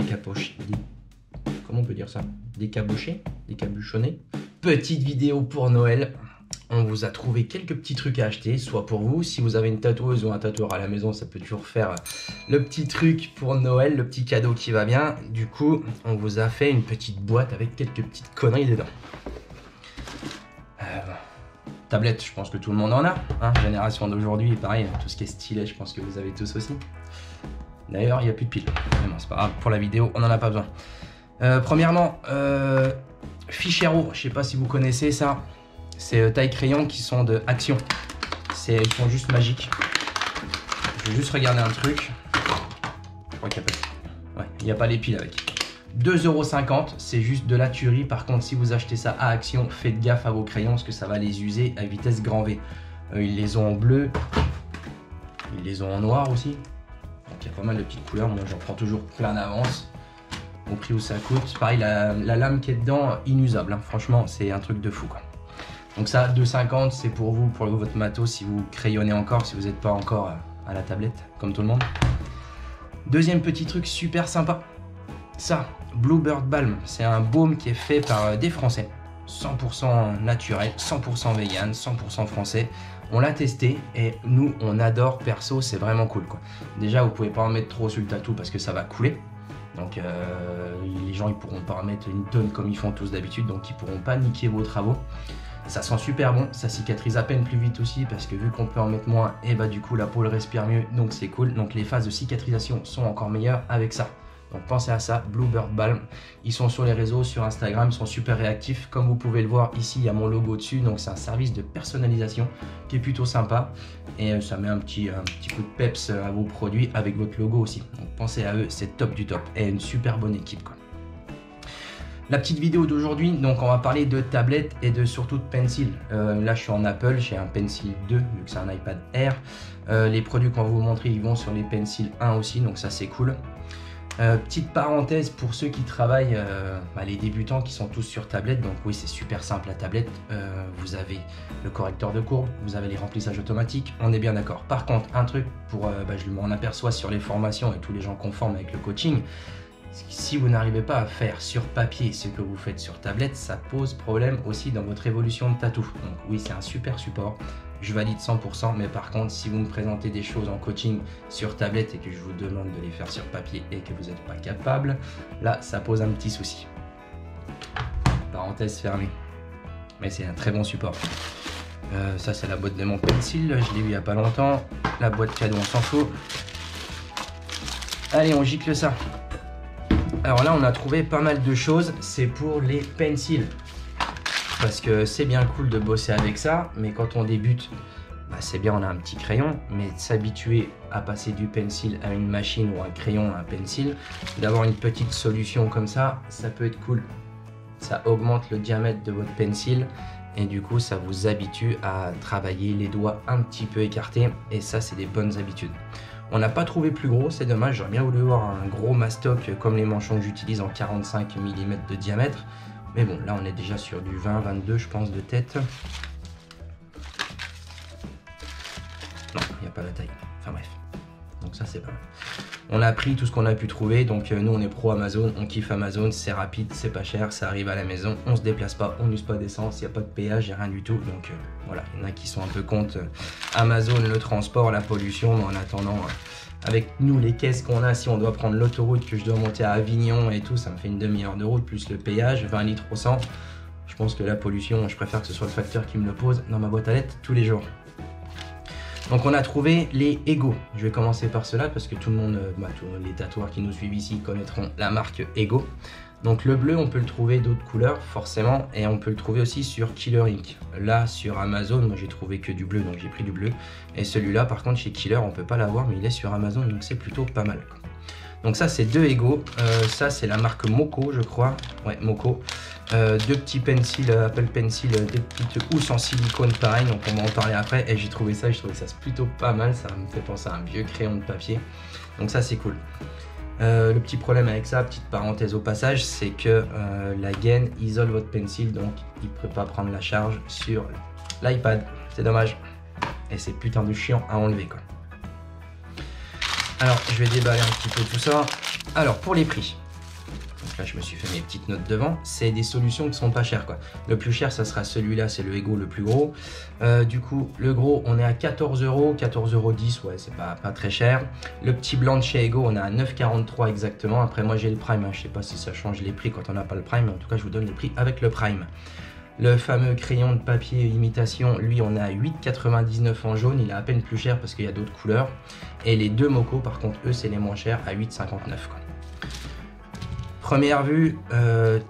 décapoché. Comment on peut dire ça? Décaboché? Décabuchonné? Petite vidéo pour Noël. On vous a trouvé quelques petits trucs à acheter, soit pour vous, si vous avez une tatoueuse ou un tatoueur à la maison, ça peut toujours faire le petit truc pour Noël, le petit cadeau qui va bien. Du coup, on vous a fait une petite boîte avec quelques petites conneries dedans. Tablette, je pense que tout le monde en a, hein. Génération d'aujourd'hui, pareil, tout ce qui est stylet, je pense que vous avez tous aussi. D'ailleurs, il n'y a plus de piles, mais bon, c'est pas grave, pour la vidéo, on n'en a pas besoin. Premièrement, Fichero, je sais pas si vous connaissez ça. C'est taille crayon qui sont de Action. Ils sont juste magiques. Je vais juste regarder un truc. Je crois qu'il n'y a pas les piles avec. 2,50 €, c'est juste de la tuerie. Par contre, si vous achetez ça à Action, faites gaffe à vos crayons parce que ça va les user à vitesse grand V. Ils les ont en bleu. Ils les ont en noir aussi. Donc il y a pas mal de petites couleurs. Moi, j'en prends toujours plein d'avance. Au prix où ça coûte. Pareil, la lame qui est dedans, inusable. Hein. Franchement, c'est un truc de fou, quoi. Donc ça, 2,50 €, c'est pour vous, pour votre matos, si vous crayonnez encore, si vous n'êtes pas encore à la tablette, comme tout le monde. Deuxième petit truc super sympa. Ça, Bluebird Balm, c'est un baume qui est fait par des Français. 100% naturel, 100% vegan, 100% français. On l'a testé et nous, on adore, perso, c'est vraiment cool, quoi. Déjà, vous pouvez pas en mettre trop sur le tatou parce que ça va couler. Donc les gens, ils pourront pas en mettre une tonne comme ils font tous d'habitude, donc ils pourront pas niquer vos travaux. Ça sent super bon, ça cicatrise à peine plus vite aussi parce que vu qu'on peut en mettre moins, et bah du coup la peau le respire mieux, donc c'est cool. Donc les phases de cicatrisation sont encore meilleures avec ça. Donc pensez à ça, Bluebird Balm. Ils sont sur les réseaux, sur Instagram, ils sont super réactifs. Comme vous pouvez le voir ici, il y a mon logo dessus. Donc c'est un service de personnalisation qui est plutôt sympa. Et ça met un petit coup de peps à vos produits avec votre logo aussi. Donc pensez à eux, c'est top du top. Et une super bonne équipe, quoi. La petite vidéo d'aujourd'hui, donc on va parler de tablettes et surtout de pencil. Là je suis en Apple, j'ai un Pencil 2 vu que c'est un iPad Air. Les produits qu'on va vous montrer, ils vont sur les Pencil 1 aussi, donc ça c'est cool. Petite parenthèse pour ceux qui travaillent, les débutants qui sont tous sur tablette, donc oui c'est super simple la tablette, vous avez le correcteur de courbe, vous avez les remplissages automatiques, on est bien d'accord. Par contre un truc, je m'en aperçois sur les formations et tous les gens qu'on forme avec le coaching, si vous n'arrivez pas à faire sur papier ce que vous faites sur tablette, ça pose problème aussi dans votre évolution de tatou. Donc oui, c'est un super support, je valide 100%, mais par contre, si vous me présentez des choses en coaching sur tablette et que je vous demande de les faire sur papier et que vous n'êtes pas capable, là, ça pose un petit souci. Parenthèse fermée. Mais c'est un très bon support. Ça, c'est la boîte de mon pencil, je l'ai eu il n'y a pas longtemps. La boîte cadeau, on s'en fout. Allez, on gicle ça. Alors là, on a trouvé pas mal de choses, c'est pour les pencils. Parce que c'est bien cool de bosser avec ça, mais quand on débute, c'est bien, on a un petit crayon, mais s'habituer à passer du pencil à une machine ou un crayon à un pencil, d'avoir une petite solution comme ça, ça peut être cool. Ça augmente le diamètre de votre pencil et du coup, ça vous habitue à travailler les doigts un petit peu écartés et ça, c'est des bonnes habitudes. On n'a pas trouvé plus gros, c'est dommage, j'aurais bien voulu voir un gros mastoc comme les manchons que j'utilise en 45 mm de diamètre. Mais bon, là on est déjà sur du 20-22 je pense de tête. Non, il n'y a pas la taille. Enfin bref. Donc ça c'est pas mal. On a pris tout ce qu'on a pu trouver. Donc nous on est pro Amazon, on kiffe Amazon, c'est rapide, c'est pas cher, ça arrive à la maison, on se déplace pas, on n'use pas d'essence, il n'y a pas de péage, il n'y a rien du tout. Donc voilà, il y en a qui sont un peu contre Amazon, le transport, la pollution, mais en attendant... avec nous les caisses qu'on a, si on doit prendre l'autoroute, que je dois monter à Avignon et tout, ça me fait une demi-heure de route plus le péage, 20 litres au 100. Je pense que la pollution, je préfère que ce soit le facteur qui me le pose dans ma boîte à lettres tous les jours. Donc on a trouvé les Ego. Je vais commencer par cela parce que tout le monde, tous les tatoueurs qui nous suivent ici connaîtront la marque Ego. Donc le bleu, on peut le trouver d'autres couleurs forcément et on peut le trouver aussi sur Killer Ink. Là sur Amazon, moi j'ai trouvé que du bleu, donc j'ai pris du bleu. Et celui-là par contre chez Killer, on peut pas l'avoir mais il est sur Amazon, donc c'est plutôt pas mal, quoi. Donc ça c'est deux Ego, ça c'est la marque Moko je crois, ouais Moko. Deux petits pencils, Apple Pencil, des petites housses en silicone pareil, donc on va en parler après. Et j'ai trouvé ça plutôt pas mal, ça me fait penser à un vieux crayon de papier. Donc ça c'est cool. Le petit problème avec ça, petite parenthèse au passage, c'est que la gaine isole votre pencil, donc il ne peut pas prendre la charge sur l'iPad. C'est dommage. Et c'est putain de chiant à enlever, quoi. Alors, je vais déballer un petit peu tout ça. Alors, pour les prix. Là, je me suis fait mes petites notes devant. C'est des solutions qui sont pas chères, quoi. Le plus cher, ça sera celui-là, c'est le Ego le plus gros. Du coup, le gros, on est à 14 €, 14,10 €, ouais, c'est pas très cher. Le petit blanc de chez Ego, on est à 9,43 € exactement. Après, moi, j'ai le Prime, hein. Je sais pas si ça change les prix quand on n'a pas le Prime, mais en tout cas, je vous donne les prix avec le Prime. Le fameux crayon de papier imitation, lui, on est à 8,99 € en jaune. Il est à peine plus cher parce qu'il y a d'autres couleurs. Et les deux Moco, par contre, eux, c'est les moins chers, à 8,59 €, quoi. Première vue,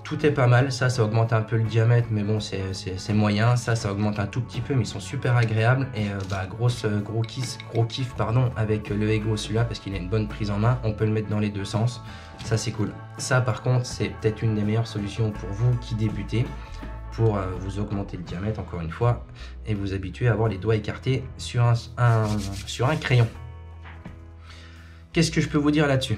tout est pas mal. Ça augmente un peu le diamètre, mais bon, c'est moyen. Ça augmente un tout petit peu, mais ils sont super agréables. Et gros kiff, pardon, avec le Ego, celui-là, parce qu'il a une bonne prise en main. On peut le mettre dans les deux sens. Ça, c'est cool. Ça, par contre, c'est peut-être une des meilleures solutions pour vous qui débutez, pour vous augmenter le diamètre, encore une fois, et vous habituer à avoir les doigts écartés sur un crayon. Qu'est-ce que je peux vous dire là-dessus?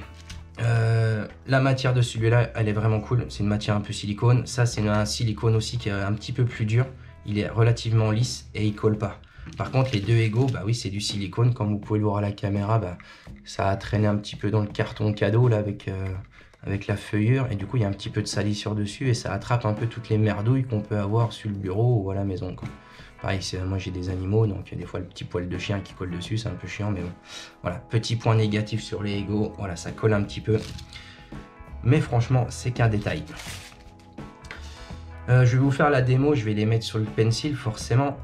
La matière de celui-là, elle est vraiment cool. C'est une matière un peu silicone. Ça, c'est un silicone aussi qui est un petit peu plus dur. Il est relativement lisse et il colle pas. Par contre, les deux Ego, bah oui, c'est du silicone. Comme vous pouvez le voir à la caméra, bah, ça a traîné un petit peu dans le carton cadeau là avec la feuillure. Et du coup, il y a un petit peu de salissure dessus et ça attrape un peu toutes les merdouilles qu'on peut avoir sur le bureau ou à la maison, quoi. Pareil, moi j'ai des animaux, donc des fois le petit poil de chien qui colle dessus, c'est un peu chiant, mais bon. Voilà, petit point négatif sur les Ego, voilà, ça colle un petit peu. Mais franchement, c'est qu'un détail. Je vais vous faire la démo, je vais les mettre sur le pencil, forcément.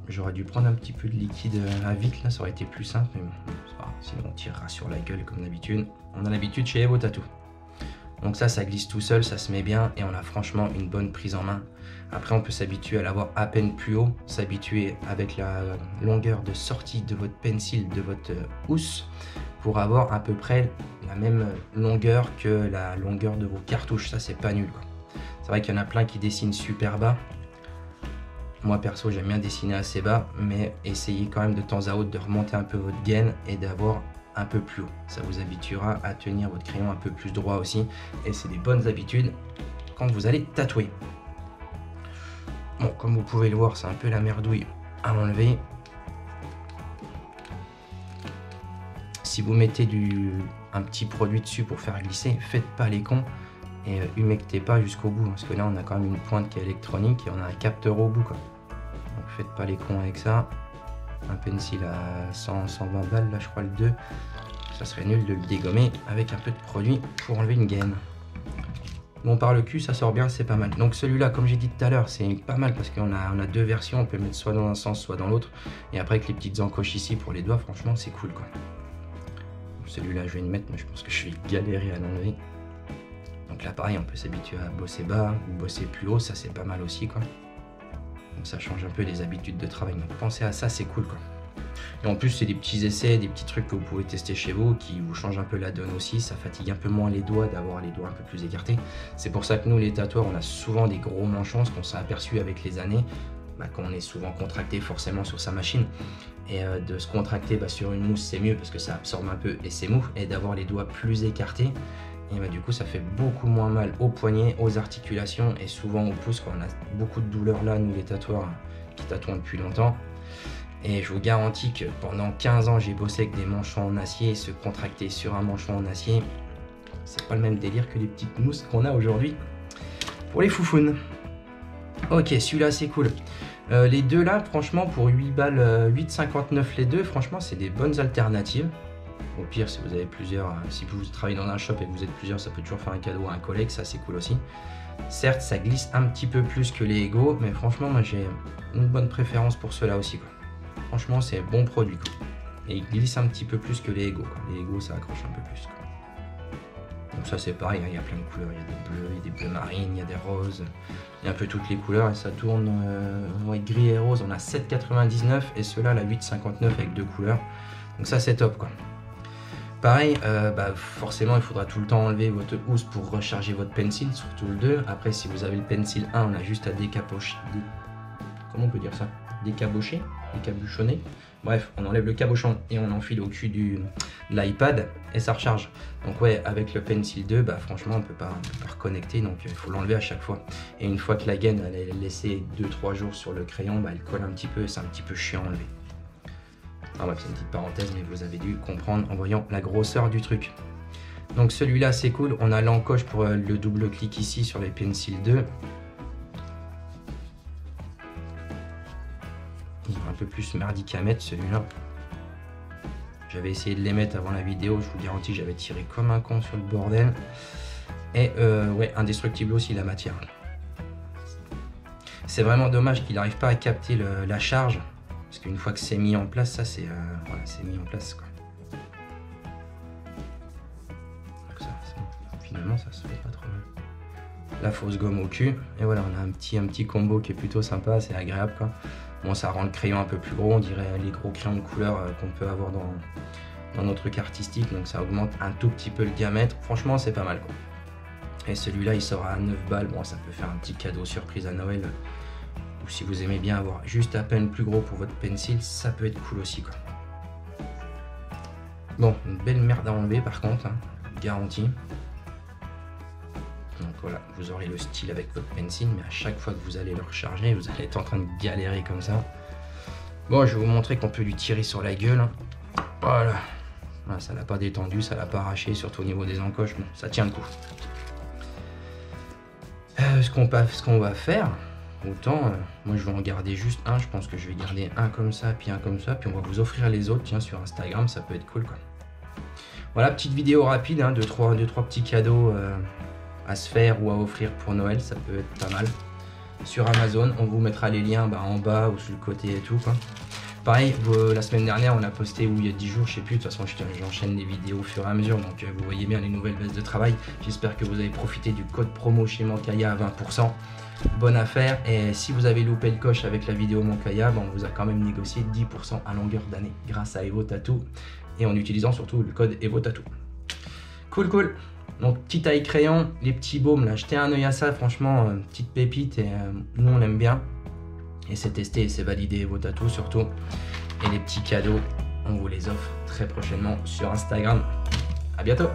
J'aurais dû prendre un petit peu de liquide à vitre, là, ça aurait été plus simple, mais bon, c'est pas grave, sinon on tirera sur la gueule comme d'habitude. On a l'habitude chez Evo Tattoo. Donc ça glisse tout seul, ça se met bien et on a franchement une bonne prise en main. Après, on peut s'habituer à l'avoir à peine plus haut, s'habituer avec la longueur de sortie de votre pencil, de votre housse, pour avoir à peu près la même longueur que la longueur de vos cartouches. Ça, c'est pas nul, quoi. C'est vrai qu'il y en a plein qui dessinent super bas. Moi, perso, j'aime bien dessiner assez bas, mais essayez quand même de temps à autre de remonter un peu votre gaine et d'avoir un peu plus haut. Ça vous habituera à tenir votre crayon un peu plus droit aussi. Et c'est des bonnes habitudes quand vous allez tatouer. Bon, comme vous pouvez le voir, c'est un peu la merdouille à enlever. Si vous mettez un petit produit dessus pour faire glisser, faites pas les cons et humectez pas jusqu'au bout. Parce que là, on a quand même une pointe qui est électronique et on a un capteur au bout, quoi. Donc faites pas les cons avec ça. Un pencil à 100-120 balles, là je crois le 2. Ça serait nul de le dégommer avec un peu de produit pour enlever une gaine. Bon, par le cul, ça sort bien, c'est pas mal. Donc celui-là, comme j'ai dit tout à l'heure, c'est pas mal parce qu'on a deux versions. On peut le mettre soit dans un sens, soit dans l'autre. Et après, avec les petites encoches ici pour les doigts, franchement, c'est cool, quoi. Celui-là, je vais le mettre, mais je pense que je vais galérer à l'enlever. Donc là, pareil, on peut s'habituer à bosser bas ou bosser plus haut. Ça, c'est pas mal aussi, quoi. Donc ça change un peu les habitudes de travail. Donc pensez à ça, c'est cool, quoi. Et en plus, c'est des petits essais, des petits trucs que vous pouvez tester chez vous qui vous changent un peu la donne aussi. Ça fatigue un peu moins les doigts d'avoir les doigts un peu plus écartés. C'est pour ça que nous, les tatoueurs, on a souvent des gros manchons, ce qu'on s'est aperçu avec les années, quand on est souvent contracté forcément sur sa machine. Et de se contracter sur une mousse, c'est mieux parce que ça absorbe un peu et c'est mou. Et d'avoir les doigts plus écartés, et du coup, ça fait beaucoup moins mal aux poignets, aux articulations et souvent aux pouces, quand on a beaucoup de douleurs là, nous les tatoueurs qui tatouons depuis longtemps. Et je vous garantis que pendant 15 ans, j'ai bossé avec des manchons en acier et se contracter sur un manchon en acier, c'est pas le même délire que les petites mousses qu'on a aujourd'hui pour les foufounes. Ok, celui-là, c'est cool. Les deux là, franchement, pour 8 balles, 8,59 les deux, franchement, c'est des bonnes alternatives. Au pire, si vous avez plusieurs, si vous travaillez dans un shop et que vous êtes plusieurs, ça peut toujours faire un cadeau à un collègue, ça c'est cool aussi. Certes, ça glisse un petit peu plus que les Ego, mais franchement, moi j'ai une bonne préférence pour ceux-là aussi, quoi. Franchement, c'est un bon produit, quoi. Et il glisse un petit peu plus que les Ego, quoi. Les Ego, ça accroche un peu plus, quoi. Donc ça c'est pareil, il y a plein de couleurs, il y a des bleus, il y a des bleus marines, il y a des roses, il y a un peu toutes les couleurs et ça tourne gris et rose. On a 7,99 et ceux-là, la 8,59 avec deux couleurs. Donc ça c'est top, quoi. Pareil, forcément il faudra tout le temps enlever votre housse pour recharger votre pencil, surtout le 2. Après, si vous avez le pencil 1, on a juste à décapocher. Comment on peut dire ça? Décabocher? Décabuchonner? Bref, on enlève le cabochon et on enfile au cul de l'iPad et ça recharge. Donc ouais, avec le Pencil 2, franchement, on peut pas reconnecter, donc il faut l'enlever à chaque fois. Et une fois que la gaine elle est laissée 2-3 jours sur le crayon, elle colle un petit peu et c'est un petit peu chiant à enlever. Ah bref, c'est une petite parenthèse, mais vous avez dû comprendre en voyant la grosseur du truc. Donc celui-là c'est cool, on a l'encoche pour le double clic ici sur les Pencil 2. Il est un peu plus merdique à mettre celui-là. J'avais essayé de les mettre avant la vidéo, je vous garantis j'avais tiré comme un con sur le bordel. Et ouais, indestructible aussi la matière. C'est vraiment dommage qu'il n'arrive pas à capter la charge. Parce qu'une fois que c'est mis en place, ça c'est voilà, c'est mis en place quoi. Donc ça, finalement ça se fait pas trop mal. La fausse gomme au cul. Et voilà, on a un petit combo qui est plutôt sympa, c'est agréable quoi. Bon, ça rend le crayon un peu plus gros, on dirait les gros crayons de couleur qu'on peut avoir dans notre truc artistique. Donc ça augmente un tout petit peu le diamètre. Franchement, c'est pas mal quoi. Et celui-là, il sort à 9 balles. Bon, ça peut faire un petit cadeau surprise à Noël. Ou si vous aimez bien avoir juste à peine plus gros pour votre pencil, ça peut être cool aussi quoi. Bon, une belle merde à enlever par contre, hein, garantie. Donc voilà, vous aurez le style avec votre pencil, mais à chaque fois que vous allez le recharger, vous allez être en train de galérer comme ça. Bon, je vais vous montrer qu'on peut lui tirer sur la gueule. Voilà. Voilà, ça l'a pas détendu, ça l'a pas arraché, surtout au niveau des encoches. Bon, ça tient le coup. Ce qu'on va faire, autant, moi je vais en garder juste un. Je pense que je vais garder un comme ça, puis un comme ça, puis on va vous offrir les autres. Tiens, sur Instagram, ça peut être cool quoi. Voilà, petite vidéo rapide, hein, deux, trois petits cadeaux à se faire ou à offrir pour Noël, ça peut être pas mal. Sur Amazon, on vous mettra les liens en bas ou sur le côté et tout quoi. Pareil, la semaine dernière, on a posté, ou il y a 10 jours, je sais plus, de toute façon j'enchaîne les vidéos au fur et à mesure, donc vous voyez bien les nouvelles baisses de travail. J'espère que vous avez profité du code promo chez Mankaya à 20%. Bonne affaire, et si vous avez loupé le coche avec la vidéo Mankaya, on vous a quand même négocié 10% à longueur d'année grâce à Evo Tattoo, et en utilisant surtout le code Evo Tattoo. Cool, cool. Donc petit taille crayon, les petits baumes là, jetez un œil à ça, franchement, petite pépite, et nous on aime bien. Et c'est testé et c'est validé vos tatous surtout. Et les petits cadeaux, on vous les offre très prochainement sur Instagram. À bientôt!